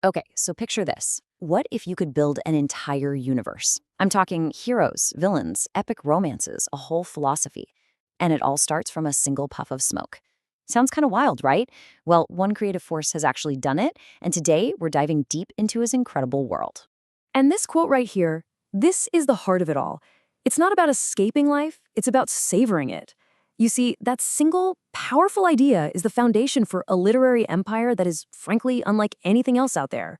Okay, so picture this. What if you could build an entire universe? I'm talking heroes, villains, epic romances, a whole philosophy. And it all starts from a single puff of smoke. Sounds kind of wild, right? Well, one creative force has actually done it, and today we're diving deep into his incredible world. And this quote right here, this is the heart of it all. It's not about escaping life, it's about savoring it. You see, that single, powerful idea is the foundation for a literary empire that is, frankly, unlike anything else out there.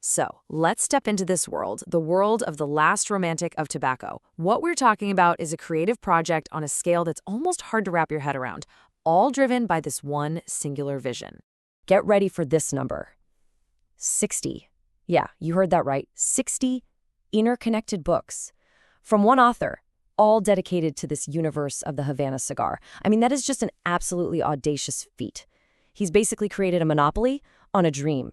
So, let's step into this world, the world of the last romantic of tobacco. What we're talking about is a creative project on a scale that's almost hard to wrap your head around, all driven by this one singular vision. Get ready for this number. 60. Yeah, you heard that right. 60 interconnected books from one author, all dedicated to this universe of the Havana cigar. I mean, that is just an absolutely audacious feat. He's basically created a monopoly on a dream.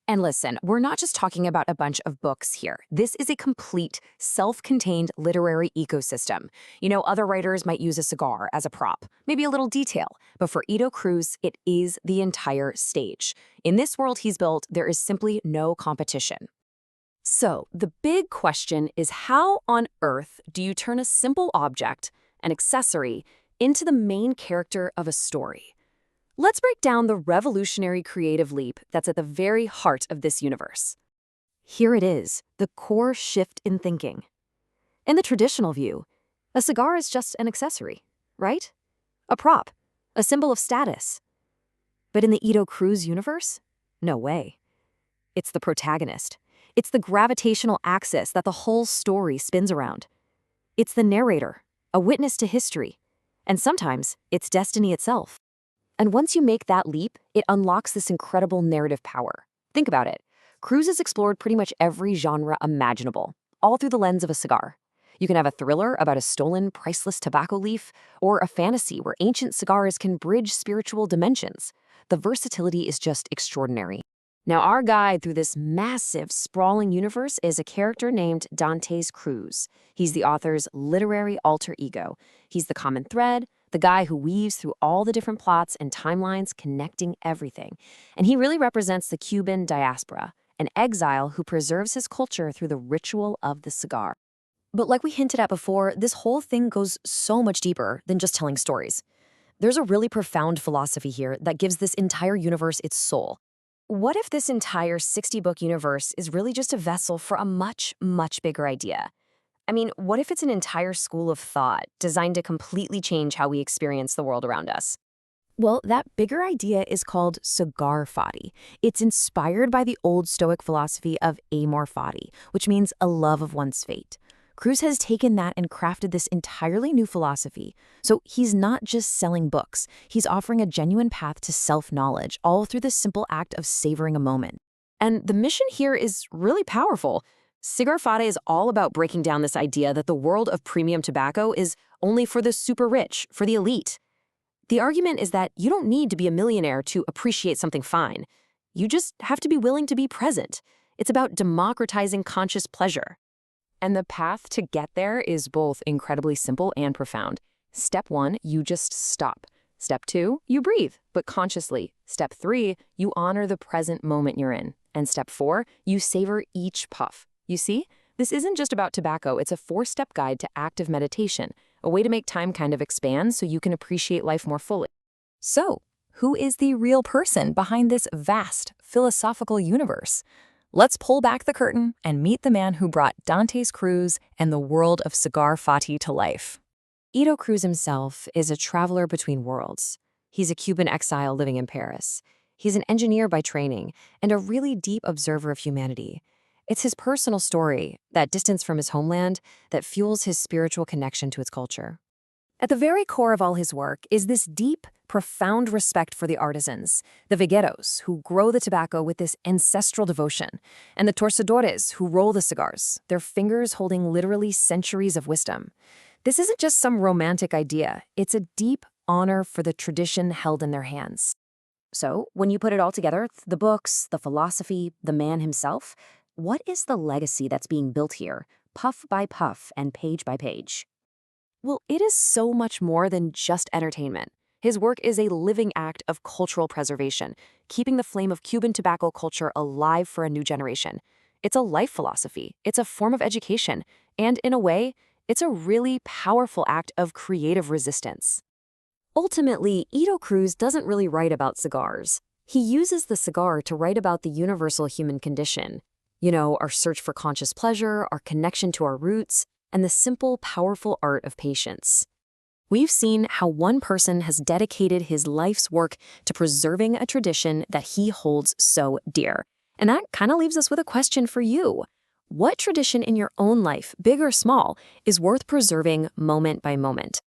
And listen, we're not just talking about a bunch of books here. This is a complete, self-contained literary ecosystem. You know, other writers might use a cigar as a prop, maybe a little detail, but for Edo Cruz, it is the entire stage. In this world he's built, there is simply no competition. So, the big question is, how on earth do you turn a simple object, an accessory, into the main character of a story? Let's break down the revolutionary creative leap that's at the very heart of this universe. Here it is, the core shift in thinking. In the traditional view, a cigar is just an accessory, right? A prop, a symbol of status. But in the Edo Cruz universe, no way. It's the protagonist. It's the gravitational axis that the whole story spins around. It's the narrator, a witness to history, and sometimes it's destiny itself. And once you make that leap, it unlocks this incredible narrative power. Think about it. Cruz has explored pretty much every genre imaginable, all through the lens of a cigar. You can have a thriller about a stolen, priceless tobacco leaf, or a fantasy where ancient cigars can bridge spiritual dimensions. The versatility is just extraordinary. Now, our guide through this massive, sprawling universe is a character named Dantes Cruz. He's the author's literary alter ego. He's the common thread, the guy who weaves through all the different plots and timelines, connecting everything. And he really represents the Cuban diaspora, an exile who preserves his culture through the ritual of the cigar. But like we hinted at before, this whole thing goes so much deeper than just telling stories. There's a really profound philosophy here that gives this entire universe its soul. What if this entire 60-book universe is really just a vessel for a much, much bigger idea? I mean, what if it's an entire school of thought designed to completely change how we experience the world around us? Well, that bigger idea is called cigar fati. It's inspired by the old Stoic philosophy of amor fati, which means a love of one's fate. Cruz has taken that and crafted this entirely new philosophy. So he's not just selling books. He's offering a genuine path to self-knowledge, all through the simple act of savoring a moment. And the mission here is really powerful. Cigar Fate is all about breaking down this idea that the world of premium tobacco is only for the super rich, for the elite. The argument is that you don't need to be a millionaire to appreciate something fine. You just have to be willing to be present. It's about democratizing conscious pleasure. And the path to get there is both incredibly simple and profound. Step 1, you just stop. Step 2, you breathe, but consciously. Step 3, you honor the present moment you're in. And step 4, you savor each puff. You see, this isn't just about tobacco, it's a 4-step guide to active meditation, a way to make time kind of expand so you can appreciate life more fully. So, who is the real person behind this vast philosophical universe? Let's pull back the curtain and meet the man who brought Dantes Cruz and the world of Cigar Fati to life. Edo Cruz himself is a traveler between worlds. He's a Cuban exile living in Paris. He's an engineer by training and a really deep observer of humanity. It's his personal story, that distance from his homeland, that fuels his spiritual connection to its culture. At the very core of all his work is this deep, profound respect for the artisans, the vegueros, who grow the tobacco with this ancestral devotion, and the torcedores, who roll the cigars, their fingers holding literally centuries of wisdom. This isn't just some romantic idea, it's a deep honor for the tradition held in their hands. So, when you put it all together, the books, the philosophy, the man himself, what is the legacy that's being built here, puff by puff and page by page? Well, it is so much more than just entertainment. His work is a living act of cultural preservation, keeping the flame of Cuban tobacco culture alive for a new generation. It's a life philosophy, it's a form of education, and in a way, it's a really powerful act of creative resistance. Ultimately, Edo Cruz doesn't really write about cigars. He uses the cigar to write about the universal human condition. Our search for conscious pleasure, our connection to our roots, and the simple, powerful art of patience. We've seen how one person has dedicated his life's work to preserving a tradition that he holds so dear. And that kind of leaves us with a question for you. What tradition in your own life, big or small, is worth preserving moment by moment?